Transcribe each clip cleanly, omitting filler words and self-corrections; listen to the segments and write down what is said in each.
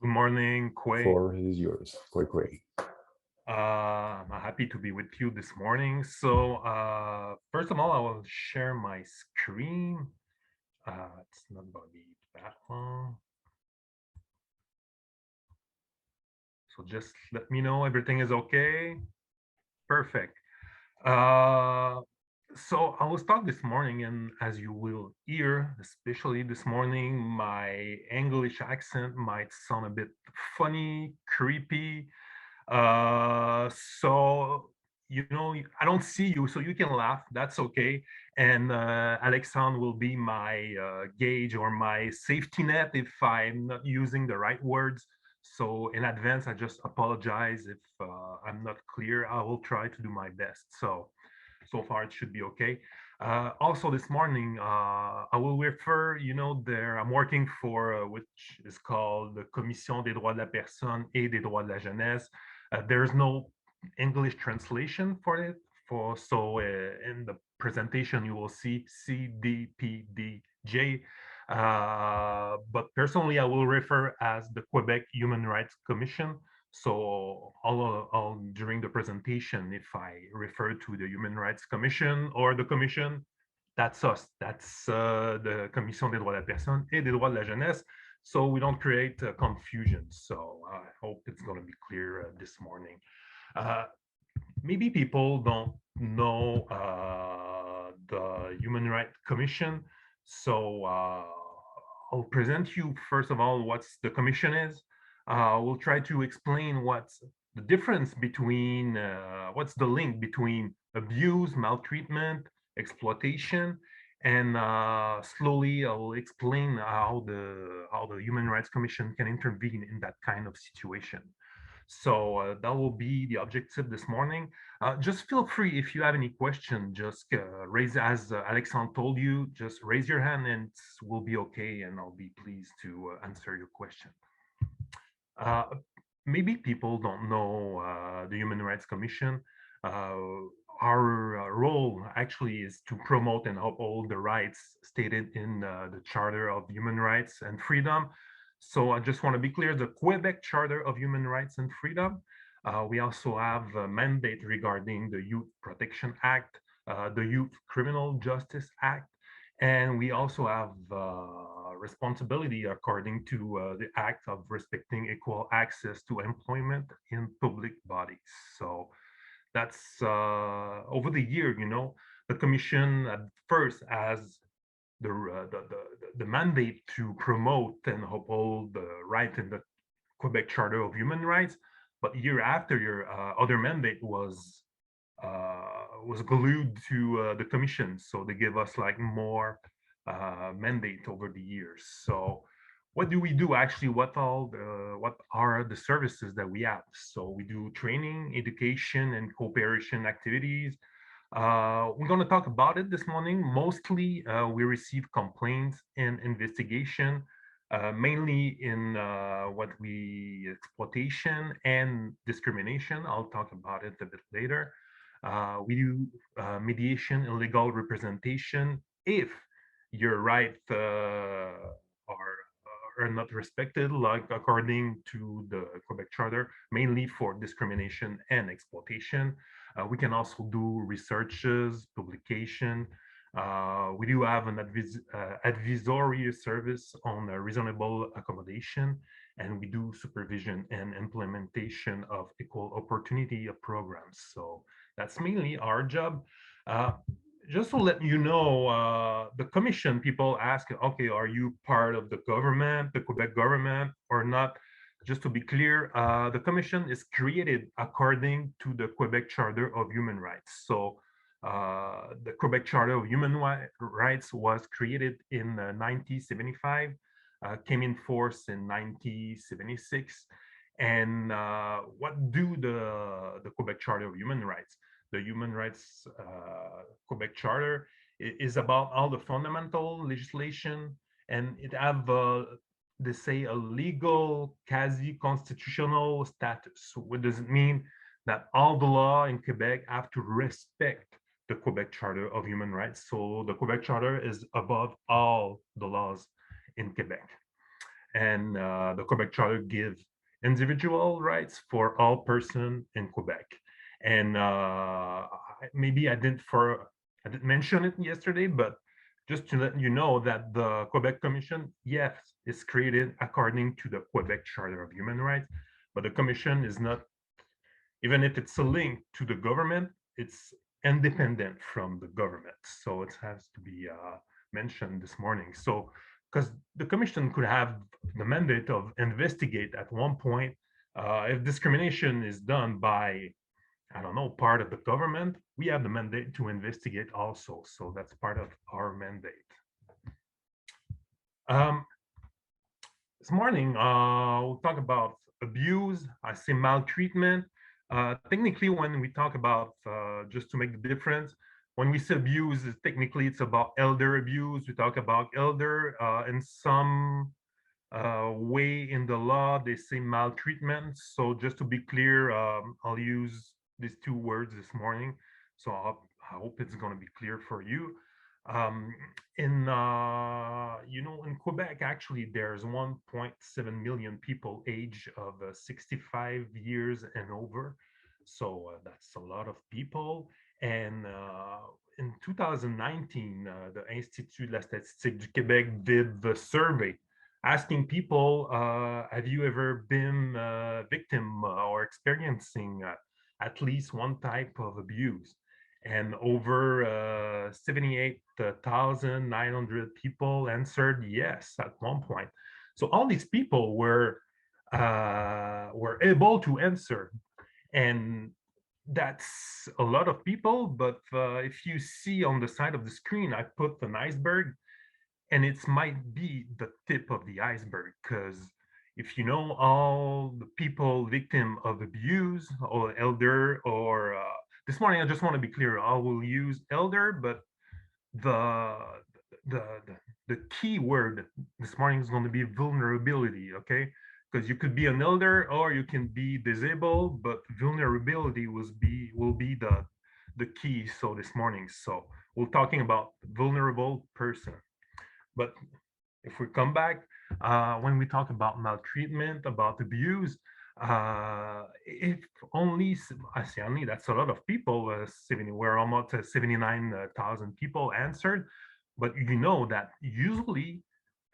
Good morning, Quay. Floor is yours. Quick. I'm happy to be with you this morning. So, first of all, I will share my screen. It's not going to be that long. So just let me know everything is okay. Perfect. Uh, so I was talking this morning, and as you will hear, especially this morning, my English accent might sound a bit funny, creepy. So I don't see you, so you can laugh. That's okay. And Alexandre will be my gauge or my safety net if I'm not using the right words. So in advance, I just apologize if I'm not clear. I will try to do my best. So far it should be okay. Also this morning, I will refer, there I'm working for which is called the Commission des droits de la personne et des droits de la jeunesse. There's no English translation for it. In the presentation you will see CDPDJ. But personally, I will refer as the Quebec Human Rights Commission. So all during the presentation, if I refer to the Human Rights Commission or the Commission, that's us. That's the Commission des droits de la personne et des droits de la jeunesse. So we don't create confusion. So I hope it's going to be clear this morning. Uh, Maybe people don't know the Human Rights Commission. So I'll present you first of all what the commission is. We'll try to explain what's the difference between what's the link between abuse, maltreatment, exploitation, and slowly I'll explain how the Human Rights Commission can intervene in that kind of situation. So that will be the objective this morning. Just feel free if you have any question, just raise, as Alexandre told you, just raise your hand and we'll be okay and I'll be pleased to answer your question. Uh, Maybe people don't know the Human Rights Commission. Our role actually is to promote and uphold the rights stated in the Charter of Human Rights and Freedom. So I just want to be clear, the Quebec Charter of Human Rights and Freedom. We also have a mandate regarding the Youth Protection Act, the Youth Criminal Justice Act, and we also have responsibility according to the Act of Respecting Equal Access to Employment in Public Bodies. So that's over the year, the Commission at first has the mandate to promote and uphold the right in the Quebec Charter of Human Rights, but year after year, other mandate was glued to the commission, so they give us like more mandate over the years. So what do we do actually? What are the services that we have? So we do training, education, and cooperation activities. We're going to talk about it this morning. Mostly, we receive complaints and investigation, mainly in what we exploitation and discrimination. I'll talk about it a bit later. We do mediation and legal representation if your rights are not respected, like according to the Quebec Charter, mainly for discrimination and exploitation. We can also do researches, publication. We do have an advisory service on reasonable accommodation, and we do supervision and implementation of equal opportunity programs. So that's mainly our job. Just to let you know, the commission, people ask, okay, are you part of the government, the Quebec government, or not? Just to be clear, the commission is created according to the Quebec Charter of Human Rights. So the Quebec Charter of Human Rights was created in 1975, came in force in 1976. And what do the Quebec Charter of Human Rights? The Human Rights Quebec Charter is about all the fundamental legislation, and it have they say a legal quasi-constitutional status. What does it mean? That all the law in Quebec have to respect the Quebec Charter of Human Rights. So the Quebec Charter is above all the laws in Quebec. and the Quebec Charter gives individual rights for all person in Quebec. And maybe I didn't mention it yesterday, but just to let you know that the Quebec Commission, yes, is created according to the Quebec Charter of Human Rights, but the Commission is not, even if it's a link to the government, it's independent from the government. So it has to be mentioned this morning. So, because the Commission could have the mandate of investigate at one point if discrimination is done by, I don't know, part of the government, we have the mandate to investigate also. So that's part of our mandate. Um, this morning, we'll talk about abuse. I say maltreatment. Technically, when we talk about, just to make the difference, when we say abuse, technically it's about elder abuse. We talk about elder. In some way in the law, they say maltreatment. So just to be clear, I'll use these two words this morning. So I hope it's going to be clear for you. Um, in Quebec, actually, there's 1.7 million people age of 65 years and over. So that's a lot of people. And in 2019, the Institut de la Statistique du Québec did the survey asking people, have you ever been a victim or experiencing at least one type of abuse? And over 78,900 people answered yes at one point. So all these people were able to answer, and that's a lot of people. But if you see on the side of the screen, I put an iceberg, and it might be the tip of the iceberg, because if you know all the people victim of abuse or elder, or this morning I just want to be clear, I will use elder, but the the the, the key word this morning is going to be vulnerability, okay? Because you could be an elder or you can be disabled, but vulnerability will be the key. So this morning, so we're talking about vulnerable person. But if we come back, when we talk about maltreatment, about abuse, if only, I say only, that's a lot of people, 70, we're almost 79,000 people answered. But you know that usually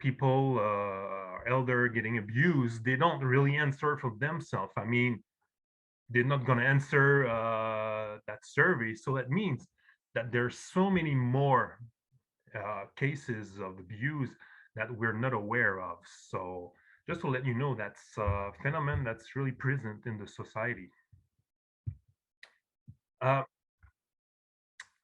people, elder getting abused, they don't really answer for themselves. I mean, they're not going to answer that survey. So that means that there's so many more cases of abuse that we're not aware of. So just to let you know, that's a phenomenon that's really present in the society. Uh,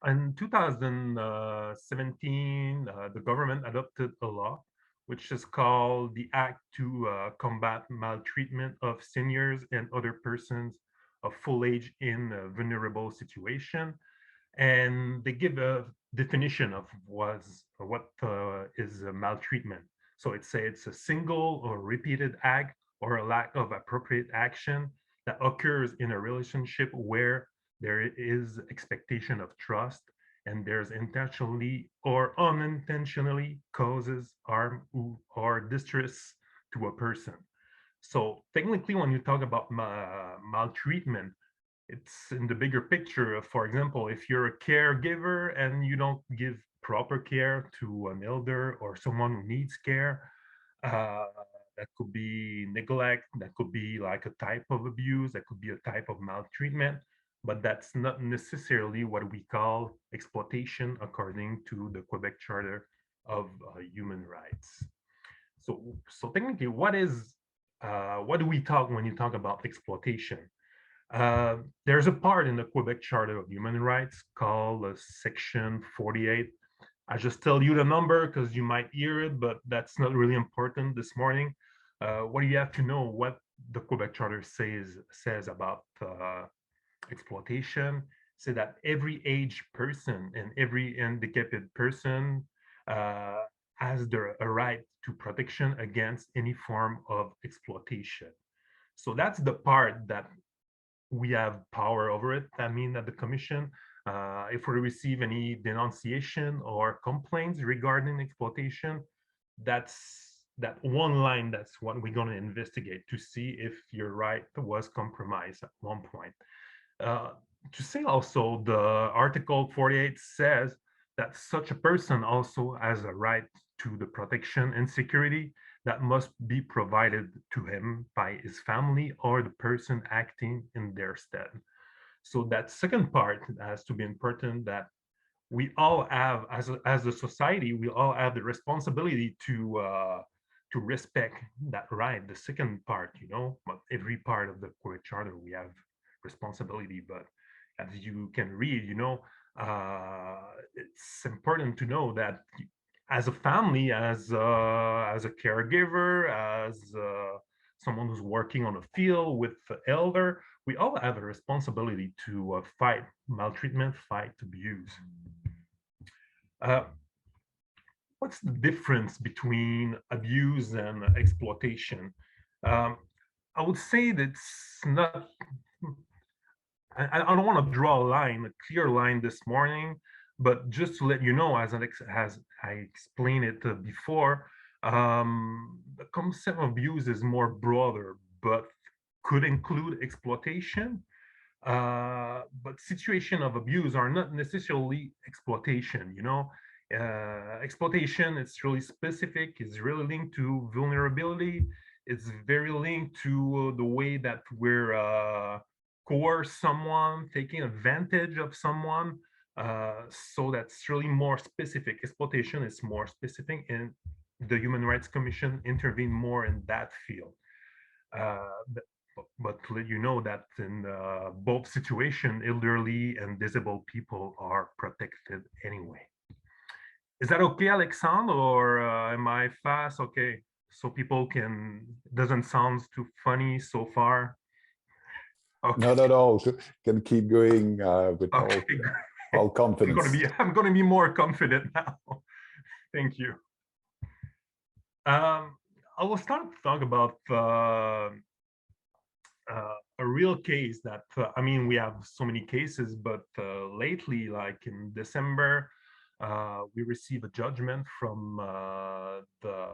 in 2017, the government adopted a law which is called the Act to Combat Maltreatment of Seniors and Other Persons of Full Age in a Vulnerable Situation. And they give a definition of what is a maltreatment. So it's a single or repeated act or a lack of appropriate action that occurs in a relationship where there is expectation of trust and there's intentionally or unintentionally causes harm or distress to a person. So technically, when you talk about maltreatment, it's in the bigger picture. For example, if you're a caregiver and you don't give proper care to an elder or someone who needs care, uh, that could be neglect, that could be like a type of abuse, that could be a type of maltreatment, but that's not necessarily what we call exploitation according to the Quebec Charter of Human Rights. So technically, what do we talk when you talk about exploitation? There's a part in the Quebec Charter of Human Rights called Section 48. I just tell you the number because you might hear it, but that's not really important this morning. What do you have to know? What the Quebec Charter says about exploitation? Say that every age person and every handicapped person uh, has a right to protection against any form of exploitation. So that's the part that we have power over it. I mean, at the commission, if we receive any denunciation or complaints regarding exploitation, that's that one line, that's what we're going to investigate to see if your right was compromised at one point. Uh, to say also, the Article 48 says that such a person also has a right to the protection and security that must be provided to him by his family or the person acting in their stead. So that second part has to be important, that we all have, as a society, we all have the responsibility to respect that right. The second part, but every part of the Quebec Charter we have responsibility. But as you can read, it's important to know that as a family, as a caregiver, as someone who's working on a field with the elder, we all have a responsibility to fight maltreatment, fight abuse. Uh, what's the difference between abuse and exploitation? Um, I would say that it's not. I don't want to draw a line, a clear line this morning, but just to let you know, as I explained it before, the concept of abuse is more broader, but could include exploitation. But situation of abuse are not necessarily exploitation. Exploitation, it's really specific. It's really linked to vulnerability. It's very linked to the way that we're coerce someone, taking advantage of someone. So that's really more specific. Exploitation is more specific, and the Human Rights Commission intervene more in that field. But to let you know that in both situations, elderly and disabled people are protected anyway. Is that okay, Alexandre, or am I fast? Okay, so people can, doesn't sound too funny so far. Okay, Not at all. Can keep going with okay, all great. confidence. I'm gonna be more confident now. Thank you. I will start to talk about a real case that we have so many cases, but lately, like in December, we received a judgment from the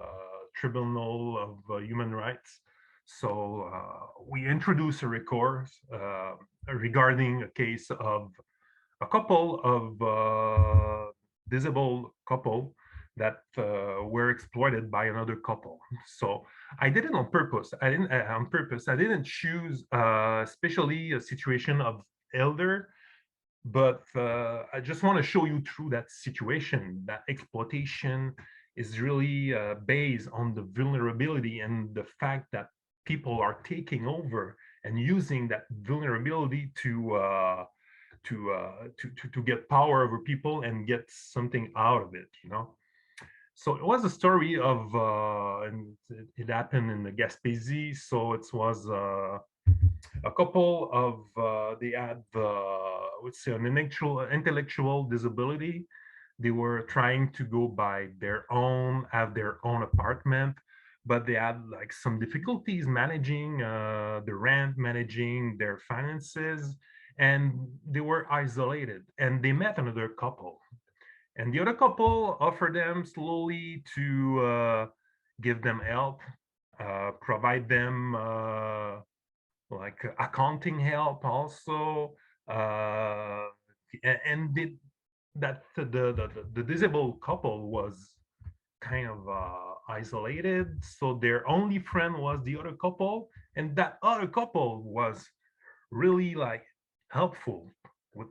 Tribunal of Human Rights. So we introduced a recourse regarding a case of a couple of disabled couple that were exploited by another couple. So I did it on purpose. I didn't on purpose. I didn't choose, especially a situation of elder, but I just want to show you through that situation that exploitation is really based on the vulnerability and the fact that people are taking over and using that vulnerability to get power over people and get something out of it. So it was a story of, and it happened in the Gaspésie. So it was a couple of, they had, I would say, an intellectual disability. They were trying to go by have their own apartment, but they had like some difficulties managing the rent, managing their finances, and they were isolated. And they met another couple, and the other couple offered them slowly to give them help, provide them like accounting help also, uh, and that the disabled couple was kind of isolated, so their only friend was the other couple, and that other couple was really like helpful with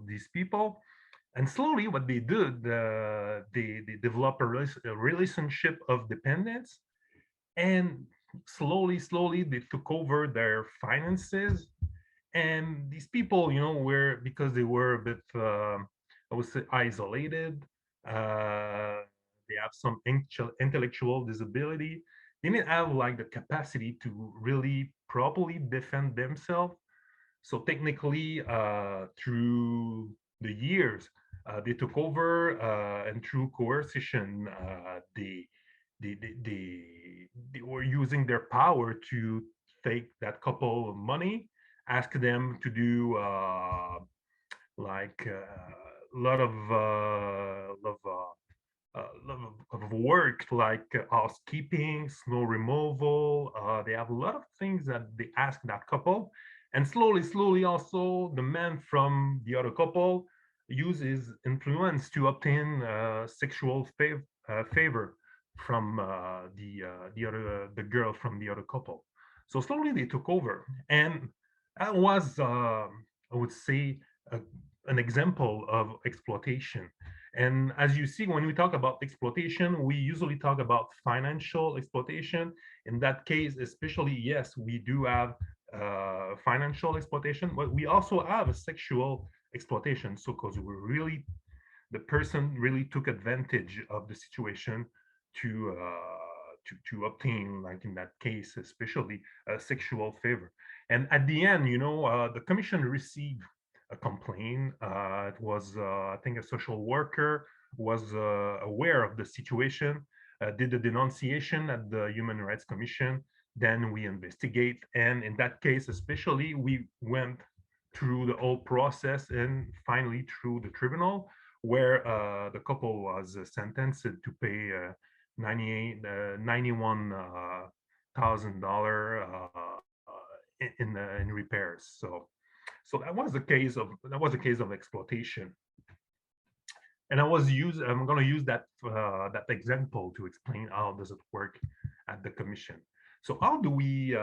these people. And slowly what they did, they developed a relationship of dependence, and slowly they took over their finances. And these people, were, because they were a bit, I would say, isolated, uh, they have some intellectual disability, they didn't have like the capacity to really properly defend themselves. So technically, through the years, they took over, and through coercion, they were using their power to take that couple of money, ask them to do like a lot of of work like housekeeping, snow removal. They have a lot of things that they ask that couple. And slowly, also, the man from the other couple uses influence to obtain sexual favor from the girl from the other couple. So slowly they took over, and that was, I would say, a, an example of exploitation. And as you see, when we talk about exploitation, we usually talk about financial exploitation. In that case, especially, yes, we do have financial exploitation, but we also have a sexual exploitation. So, because the person really took advantage of the situation to obtain, like in that case, especially a sexual favor. And at the end, the commission received a complaint. It was, I think, a social worker was aware of the situation, did a denunciation at the Human Rights Commission. Then we investigate, and in that case, especially, we went through the whole process and finally through the tribunal, where the couple was sentenced to pay 91,000 in repairs. So that was a case of exploitation, and I'm going to use that example to explain how does it work at the commission. So how do we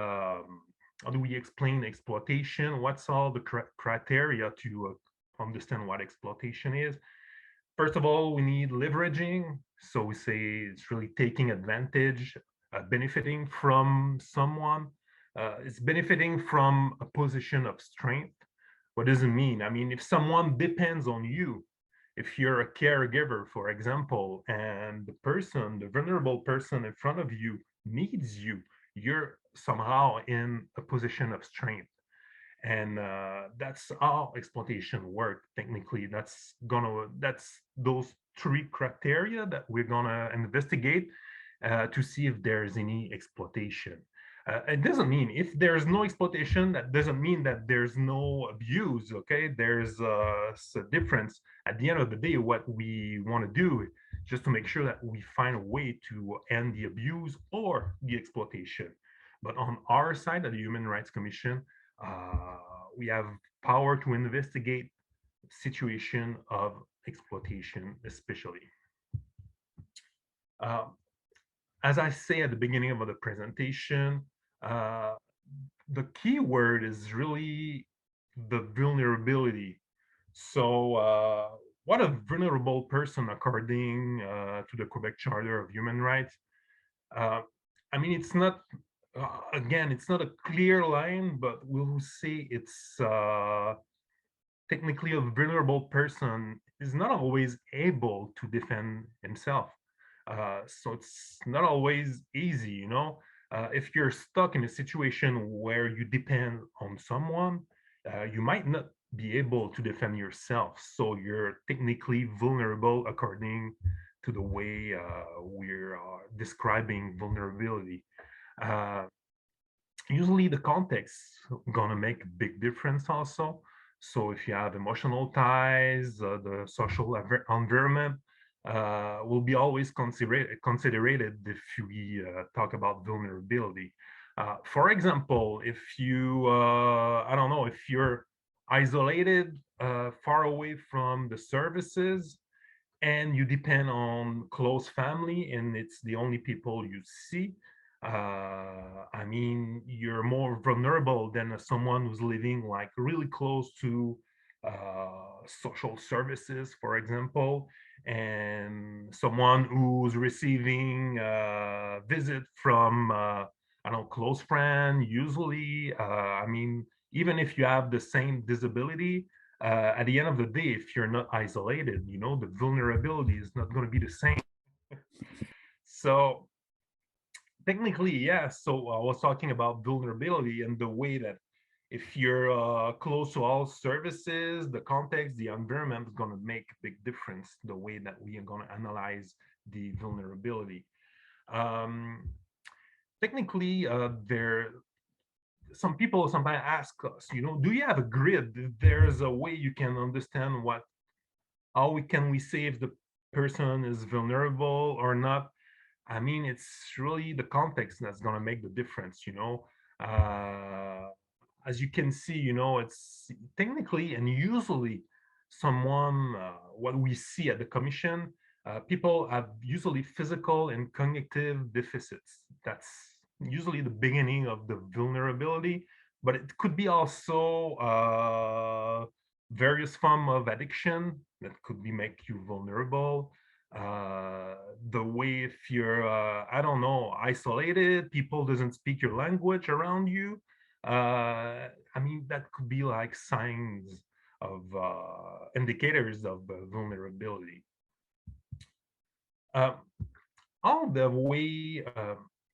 explain exploitation? What's all the criteria to understand what exploitation is? First of all, we need leveraging. So we say it's really taking advantage, benefiting from someone. It's benefiting from a position of strength. What does it mean? I mean, if someone depends on you, if you're a caregiver, for example, and the vulnerable person in front of you needs you, you're somehow in a position of strength. And that's how exploitation work technically. That's those three criteria that we're gonna investigate to see if there's any exploitation. It doesn't mean if there's no exploitation, that doesn't mean that there's no abuse. Okay, there's a difference. At the end of the day, what we want to do just to make sure that we find a way to end the abuse or the exploitation. But on our side, at the Human Rights Commission, uh, we have power to investigate situation of exploitation, especially. Uh, as I say at the beginning of the presentation, uh, the key word is really the vulnerability. So, what a vulnerable person, according to the Quebec Charter of Human Rights. Uh, I mean, it's not, again, it's not a clear line, but we'll say it's technically a vulnerable person is not always able to defend himself. So it's not always easy. If you're stuck in a situation where you depend on someone, you might not be able to defend yourself. So you're technically vulnerable according to the way we're describing vulnerability. Uh, Usually the context gonna make a big difference also. So if you have emotional ties, the social environment will be always considered if we talk about vulnerability. For example, if you, I don't know, if you're isolated, far away from the services, and you depend on close family, and it's the only people you see, I mean, you're more vulnerable than someone who's living like really close to social services, for example, and someone who's receiving visit from, I don't know, close friend. Usually, I mean, even if you have the same disability, at the end of the day, if you're not isolated, the vulnerability is not going to be the same. So technically, yeah. So I was talking about vulnerability and the way that if you're close to all services, the context, the environment is going to make a big difference. The way that we are going to analyze the vulnerability. Um, Technically, there some people sometimes ask us, do you have a grid? There's a way you can understand how we save person is vulnerable or not. I mean, it's really the context that's going to make the difference, you know. As you can see, you know, it's technically and usually someone, what we see at the commission, people have usually physical and cognitive deficits. That's usually the beginning of the vulnerability, but it could be also various form of addiction that could be make you vulnerable. uh, the way if you're I don't know, isolated, people doesn't speak your language around you. I mean, that could be like signs of indicators of vulnerability. uh, all the way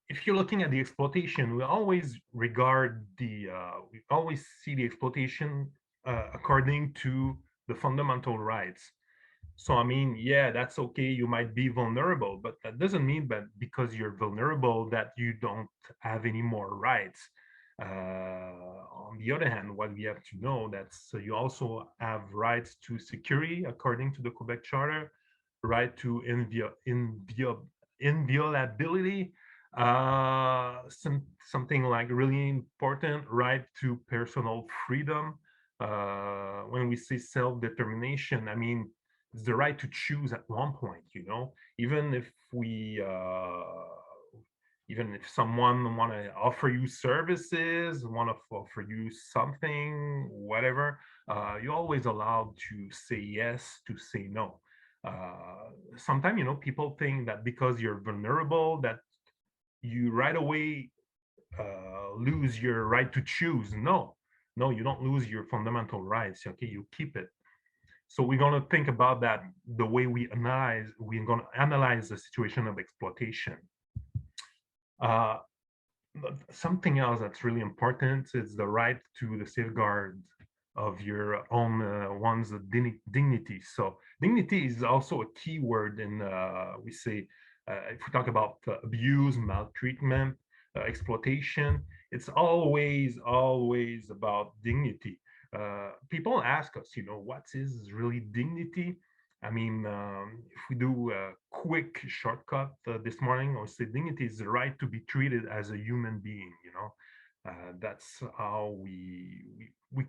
if you're looking at the exploitation, we always regard the we always see the exploitation according to the fundamental rights. So I mean, yeah, that's okay. You might be vulnerable, but that doesn't mean that because you're vulnerable that you don't have any more rights. On the other hand, what we have to know that so you also have rights to security according to the Quebec Charter, right to inviolability, something like really important, right to personal freedom. When we say self-determination, I mean it's the right to choose at one point, you know, even if we even if someone want to offer you services, want to offer you something, whatever, you're always allowed to say yes, to say no. Sometimes, you know, people think that because you're vulnerable that you right away lose your right to choose. No, no, you don't lose your fundamental rights. Okay, you keep it. So we're going to think about that the way we're going to analyze the situation of exploitation. Uh, Something else that's really important is the right to the safeguard of your own one's dignity. So dignity is also a key word in we say if we talk about abuse, maltreatment, exploitation, it's always about dignity. People ask us, you know, what is really dignity? I mean, if we do a quick shortcut this morning, or say dignity is the right to be treated as a human being. You know, that's how we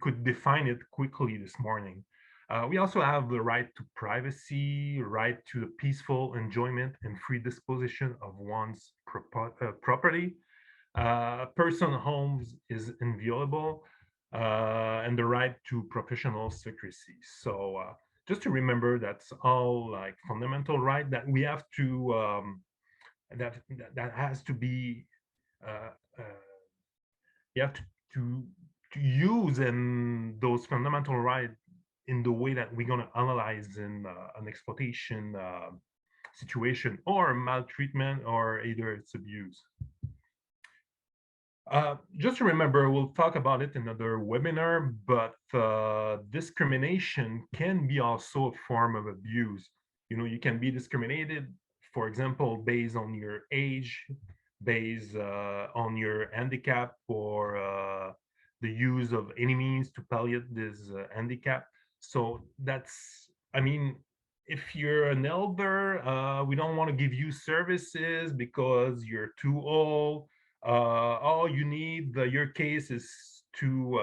could define it quickly this morning. We also have the right to privacy, right to the peaceful enjoyment and free disposition of one's property. Personal homes is inviolable, and the right to professional secrecy. So just to remember, that's all like fundamental right that we have to that has to be uh, uh, you have to to use in those fundamental right in the way that we're going to analyze in an exploitation situation or maltreatment or either it's abuse. Just to remember, we'll talk about it in another webinar, but discrimination can be also a form of abuse. You know, you can be discriminated, for example, based on your age, based on your handicap, or the use of any means to palliate this handicap. So that's, I mean, if you're an elder, we don't want to give you services because you're too old. Oh, you need your case is too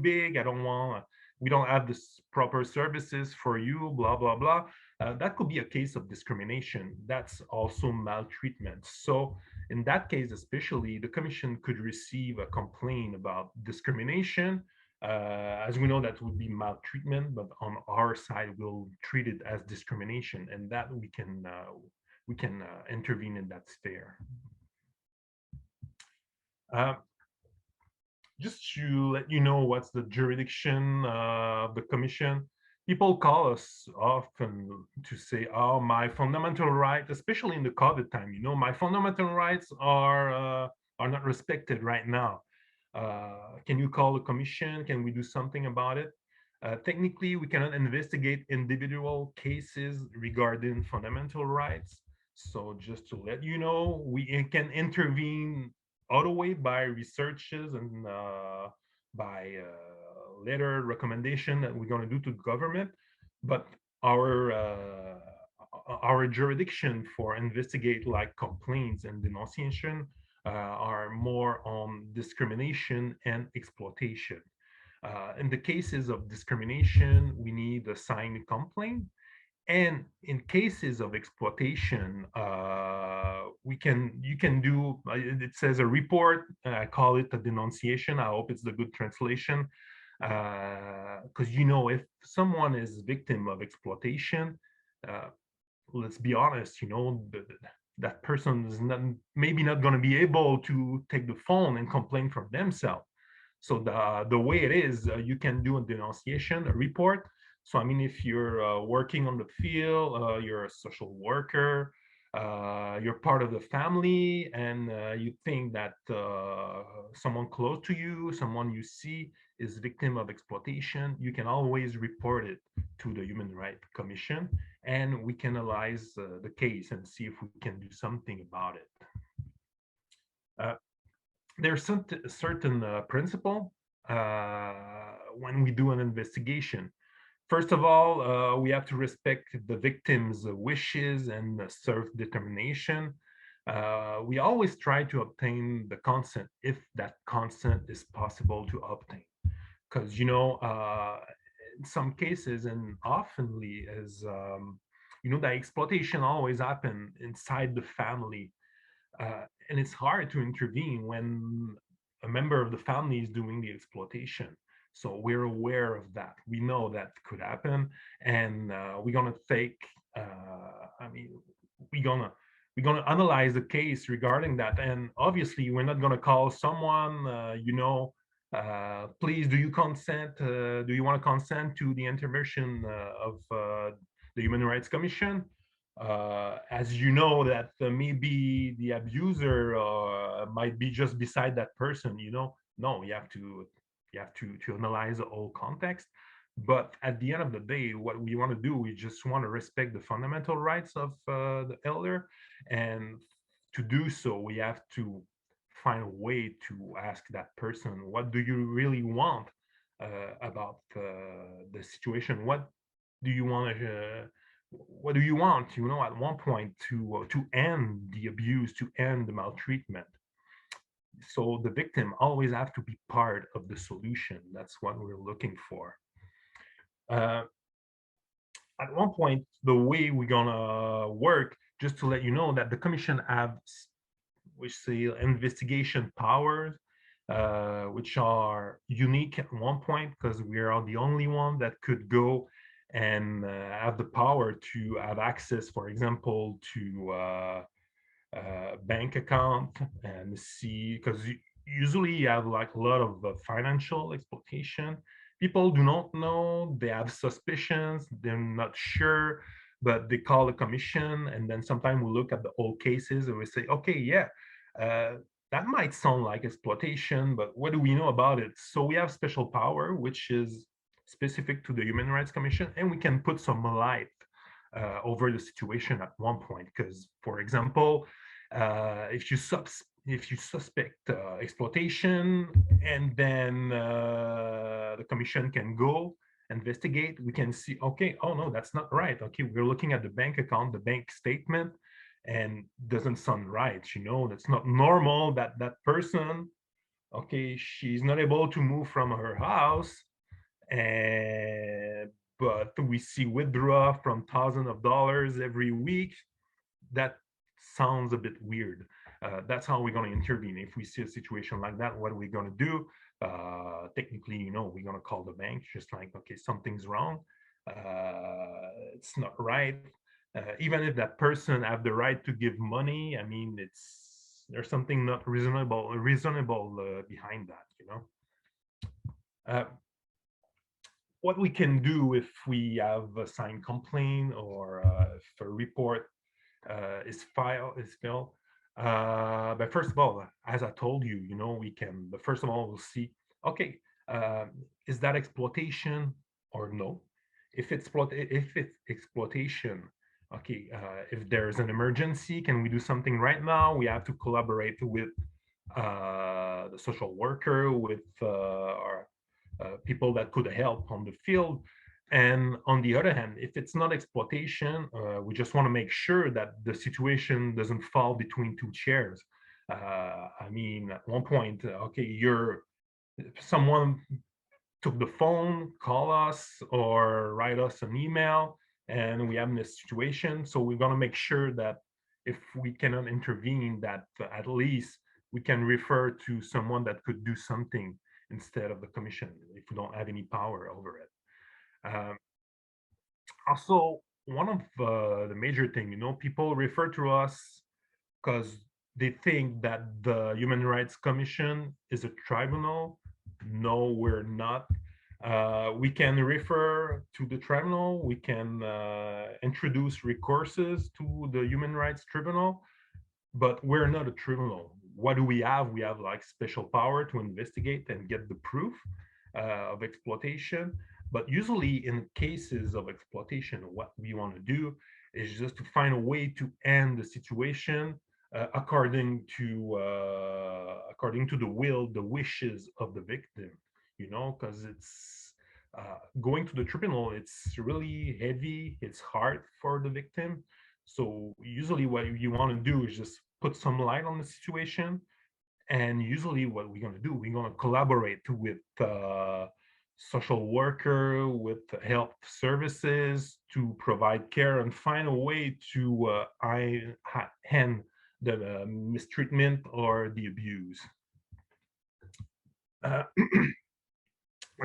big. I don't want. We don't have this proper services for you. Blah blah blah. That could be a case of discrimination. That's also maltreatment. So in that case, especially, the commission could receive a complaint about discrimination. As we know, that would be maltreatment, but on our side, we'll treat it as discrimination, and that we can intervene in that sphere. Uh, just to let you know what's the jurisdiction of the commission, people call us often to say, oh, my fundamental right, especially in the COVID time, you know, my fundamental rights are not respected right now. Can you call the commission? Can we do something about it? Technically, we cannot investigate individual cases regarding fundamental rights. So just to let you know, we can intervene other way by researches and by letter recommendation that we're going to do to the government. But our our jurisdiction for investigate like complaints and denunciation are more on discrimination and exploitation. In the cases of discrimination, we need a signed complaint. And in cases of exploitation, you can do, it says a report, I call it a denunciation. I hope it's the good translation. Because, if someone is victim of exploitation, uh, let's be honest, that person is not, maybe not going to be able to take the phone and complain for themselves. So the way it is, you can do a denunciation, a report. So I mean, if you're working on the field, you're a social worker, you're part of the family, and you think that someone close to you, someone you see, is victim of exploitation, you can always report it to the Human Rights Commission, and we can analyze the case and see if we can do something about it. There's some certain principle when we do an investigation. First of all, we have to respect the victim's wishes and self-determination. We always try to obtain the consent if that consent is possible to obtain. Because, in some cases and oftenly is, that exploitation always happen inside the family, and it's hard to intervene when a member of the family is doing the exploitation. So we're aware of that. We know that could happen, and we're gonna take. I mean, we're gonna we're gonna analyze the case regarding that. And obviously, we're not gonna call someone. Please, do you consent? Do you want to consent to the intervention of the Human Rights Commission? As you know, that maybe the abuser might be just beside that person. No, you have to analyze the whole context. But at the end of the day, what we want to do, we just want to respect the fundamental rights of the elder, and to do so, we have to find a way to ask that person, what do you really want about the situation? Do you want to what do you want, at one point, to end the abuse, to end the maltreatment? So the victim always have to be part of the solution. That's what we're looking for. uh, at one point, the way we're gonna work, just to let you know, that the commission have, which say, investigation powers, which are unique at one point, because we are the only one that could go and have the power to have access, for example, to bank account, and see, because usually you have like a lot of financial exploitation. People do not know, they have suspicions, they're not sure, but they call the commission, and then sometimes we look at the old cases and we say, okay, yeah, uh, that might sound like exploitation, but what do we know about it? So we have special power, which is specific to the Human Rights Commission, and we can put some light over the situation at one point. Because, for example, if you suspect exploitation, and then the commission can go investigate, we can see, okay, oh no, that's not right. Okay, we're looking at the bank account, the bank statement, and doesn't sound right. That's not normal, that person, okay, she's not able to move from her house, and but we see withdraw from thousands of dollars every week. That sounds a bit weird. That's how we're going to intervene. If we see a situation like that, what are we going to do? Technically, we're going to call the bank, just like, okay, something's wrong. It's not right. Even if that person have the right to give money, I mean, there's something not reasonable behind that. Uh, what we can do if we have a signed complaint, or if a report is filed. But first of all, as I told you, we can. But first of all, we'll see. Okay, is that exploitation or no? If it's exploitation, okay. If there's an emergency, can we do something right now? We have to collaborate with the social worker, with our people that could help on the field. And on the other hand, if it's not exploitation, we just want to make sure that the situation doesn't fall between two chairs. I mean, at one point, okay, someone took the phone, call us, or write us an email, and we have in this situation. So we're gonna make sure that if we cannot intervene, that at least we can refer to someone that could do something instead of the commission if we don't have any power over it. Um, Also, one of the major thing, people refer to us because they think that the Human Rights Commission is a tribunal. No, we're not. We can refer to the tribunal. We can introduce recourses to the Human Rights Tribunal, but we're not a tribunal. What do we have? We have like special power to investigate and get the proof of exploitation. But usually, in cases of exploitation, what we want to do is just to find a way to end the situation according to the will, the wishes of the victim. Because it's going to the tribunal. It's really heavy. It's hard for the victim. So usually, what you want to do is just put some light on the situation. And usually, what we're going to do, we're going to collaborate with social worker, with health services to provide care and find a way to end the mistreatment or the abuse. Uh,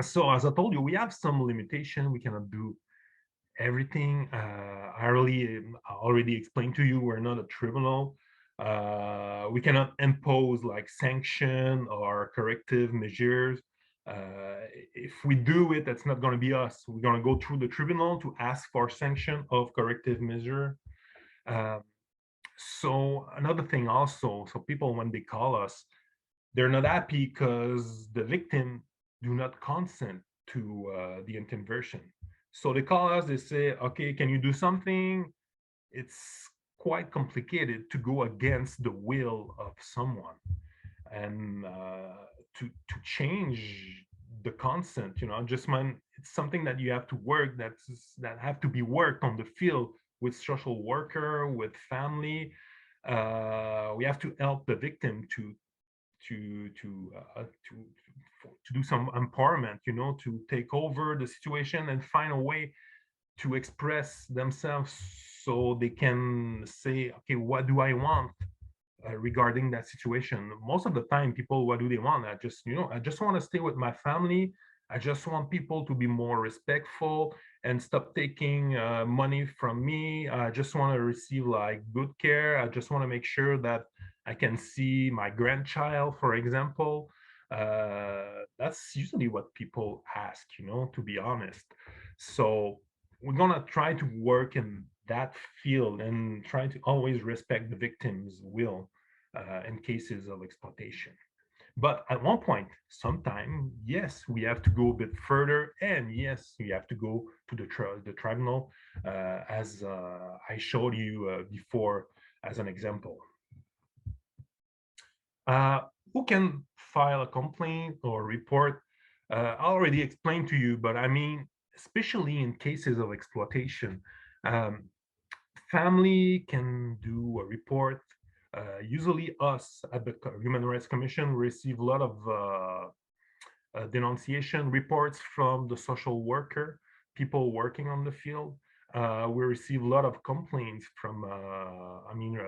so, as I told you, we have some limitation. We cannot do everything. I already explained to you we're not a tribunal. We cannot impose like sanction or corrective measures. If we do it, that's not going to be us. We're going to go through the tribunal to ask for sanction of corrective measure. Uh, so another thing also, so people when they call us, they're not happy because the victim do not consent to the intervention. So they call us, they say, okay, can you do something? It's quite complicated to go against the will of someone and to change the consent, adjustment. It's something that you have to work, that have to be worked on the field with social worker, with family. We have to help the victim to do some empowerment, to take over the situation and find a way to express themselves so they can say, okay, what do I want regarding that situation? Most of the time, people, what do they want? I just want to stay with my family. I just want people to be more respectful and stop taking money from me. I just want to receive like good care. I just want to make sure that I can see my grandchild, for example. That's usually what people ask, to be honest. So we're gonna try to work in that field and try to always respect the victim's will in cases of exploitation. But at one point, sometime, yes, we have to go a bit further, and yes, we have to go to the tribunal, as I showed you before as an example. Uh, who can file a complaint or report? I already explained to you, but I mean, especially in cases of exploitation, um, family can do a report. Usually, us at the Human Rights Commission receive a lot of denunciation reports from the social worker, people working on the field. We receive a lot of complaints from,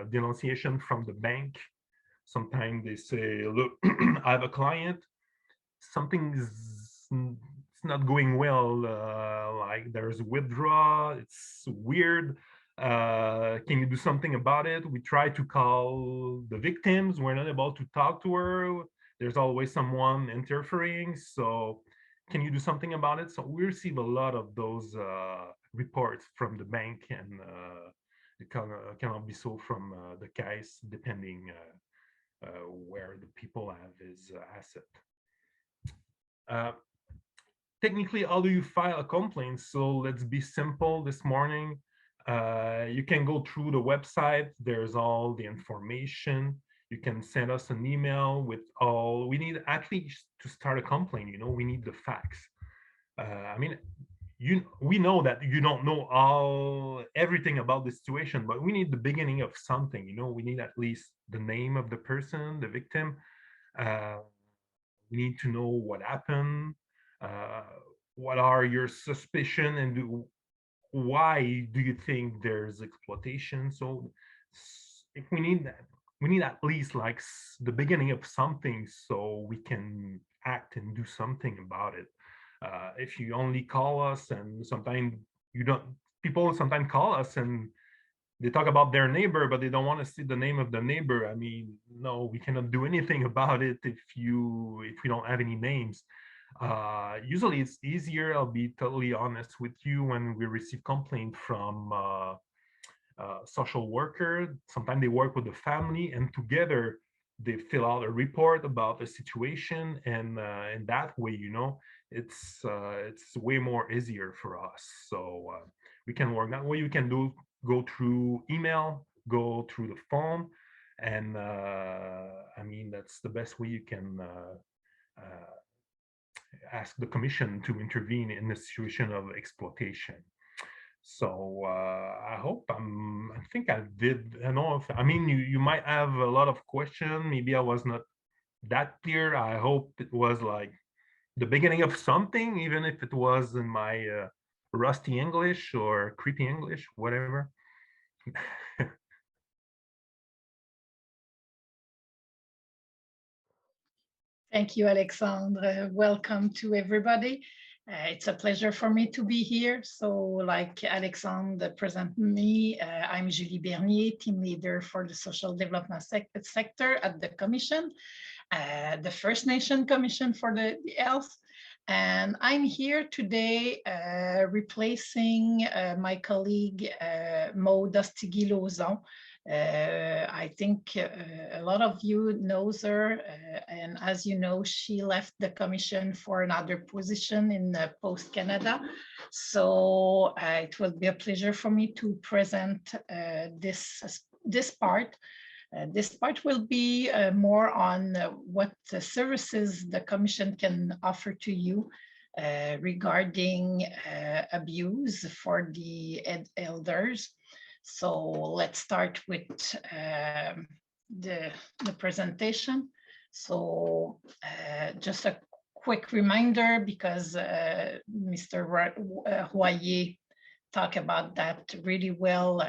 denunciation from the bank. Sometimes they say, look, I have a client, something's it's not going well, like there's withdrawal, it's weird. Can you do something about it? We try to call the victims, we're not able to talk to her. There's always someone interfering. So can you do something about it? So we receive a lot of those reports from the bank, and it can be so from the case, depending where the people have his asset. Uh, Technically, how do you file a complaint? So let's be simple this morning. You can go through the website. There's all the information. You can send us an email with all we need. At least to start a complaint, we need the facts. I mean, we know that you don't know everything about the situation, but we need the beginning of something. We need at least the name of the person, the victim. uh, we need to know what happened, uh, what are your suspicion, and why do you think there's exploitation. So if we need that, we need at least like the beginning of something so we can act and do something about it. If you only call us, and sometimes you don't, people sometimes call us and they talk about their neighbor, but they don't want to see the name of the neighbor. I mean, no, we cannot do anything about it if we don't have any names. Usually it's easier, I'll be totally honest with you, when we receive complaint from social worker. Sometimes they work with the family, and together they fill out a report about the situation, and that way, it's way more easier for us. So we can work that way. We can go through email, go through the phone, and I mean that's the best way you can ask the commission to intervene in a situation of exploitation. So I think I did. I know if, I mean, you might have a lot of questions. Maybe I was not that clear. I hope it was like the beginning of something, even if it was in my rusty English or creepy English, whatever. Thank you, Alexandre. Welcome to everybody. It's a pleasure for me to be here. So like Alexandre presented me, I'm Julie Bernier, team leader for the social development sector at the Commission, the First Nation Commission for the Health. And I'm here today replacing my colleague Maud Astigui-Lauzon. I think a lot of you knows her, and as you know, she left the commission for another position in Post Canada. So it will be a pleasure for me to present this part. This part will be more on what the services the Commission can offer to you regarding abuse for the elders. So let's start with the presentation. So just a quick reminder, because Mr. Royer talked about that really well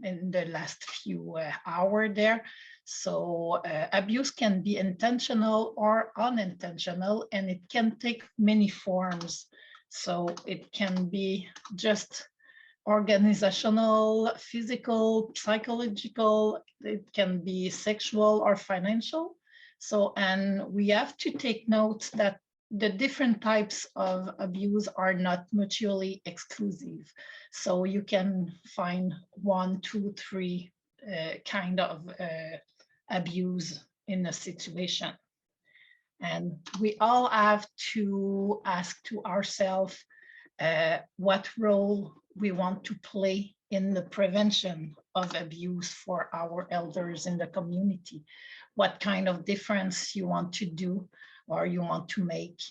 in the last few hours there. So abuse can be intentional or unintentional, and it can take many forms. So it can be just organizational, physical, psychological, it can be sexual or financial. So, and we have to take note that the different types of abuse are not mutually exclusive. So you can find 1, 2, 3 kind of abuse in a situation. And we all have to ask to ourselves what role we want to play in the prevention of abuse for our elders in the community. What kind of difference you want to do or you want to make.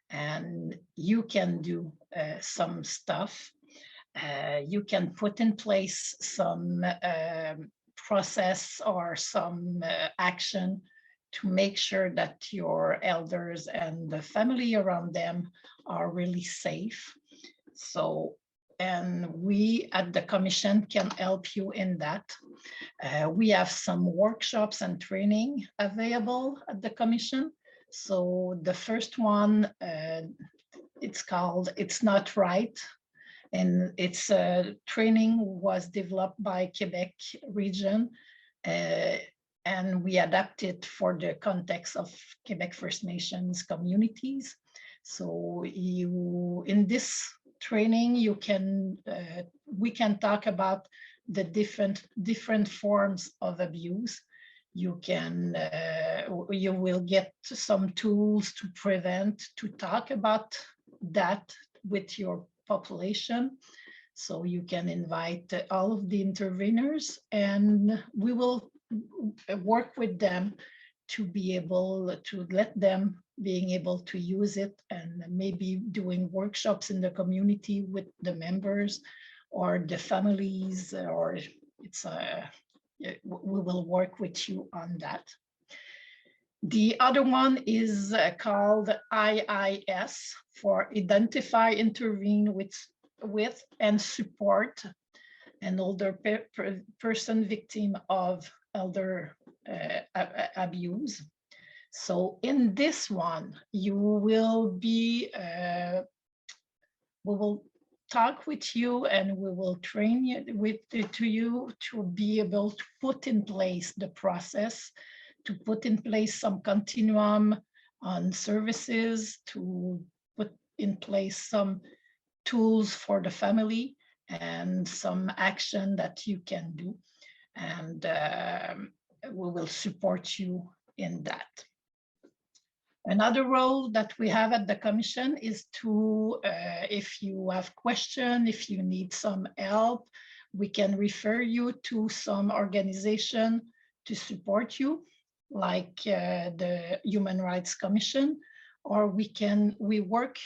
And you can do some stuff. You can put in place some process or some action to make sure that your elders and the family around them are really safe. So, and we at the Commission can help you in that. We have some workshops and training available at the Commission. So the first one, it's called It's Not Right. And its training was developed by Quebec region. And we adapt it for the context of Quebec First Nations communities. So you, in this training, you can, we can talk about the different forms of abuse. You can, you will get some tools to prevent, to talk about that with your population. So you can invite all of the interveners and we will work with them to be able to let them being able to use it, and maybe doing workshops in the community with the members or the families, or it's we will work with you on that. The other one is called IIS, for Identify, Intervene with and Support an older person victim of elder abuse. So in this one, you will be, we will talk with you and we will train you to be able to put in place the process, to put in place some continuum on services, to put in place some tools for the family and some action that you can do. And we will support you in that. Another role that we have at the Commission is to, if you have questions, if you need some help, we can refer you to some organization to support you, like the Human Rights Commission, or we work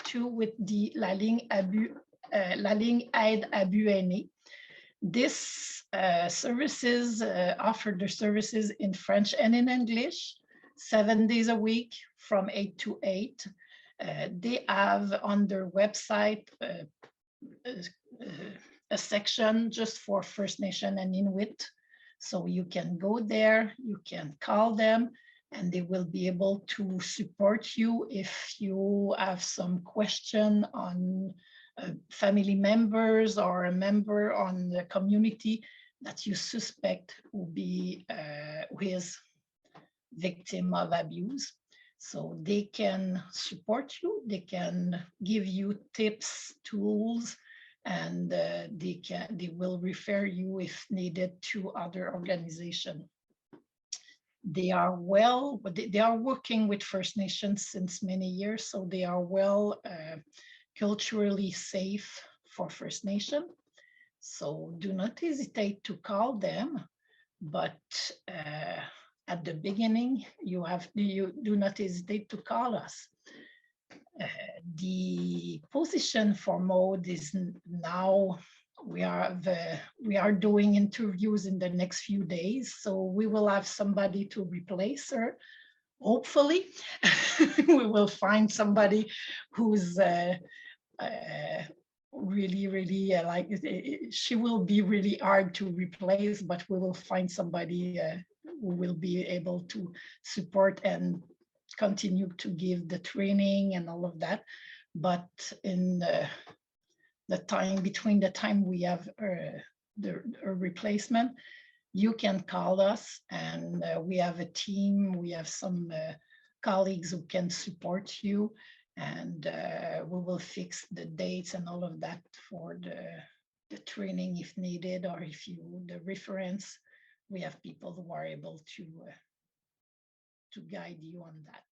too with the La Ligne Aide Abus Aînés. This services offer their services in French and in English, 7 days a week from 8 to 8. They have on their website a section just for First Nation and Inuit. So you can go there, you can call them, and they will be able to support you if you have some question on family members or a member on the community that you suspect will be who is victim of abuse. So they can support you, they can give you tips, tools, and they will refer you if needed to other organizations. They are they are working with First Nations since many years, so they are well culturally safe for First Nation. So do not hesitate to call them, but at the beginning, you do not hesitate to call us. The position for Maud is now, we are doing interviews in the next few days, so we will have somebody to replace her. Hopefully, we will find somebody who's really like, she will be really hard to replace, but we will find somebody who will be able to support and continue to give the training and all of that. But in the time between the time we have the replacement, you can call us, and we have a team, we have some colleagues who can support you, and we will fix the dates and all of that for the training if needed, or if the reference, we have people who are able to guide you on that.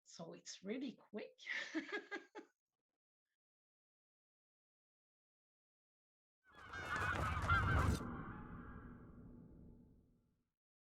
So it's really quick.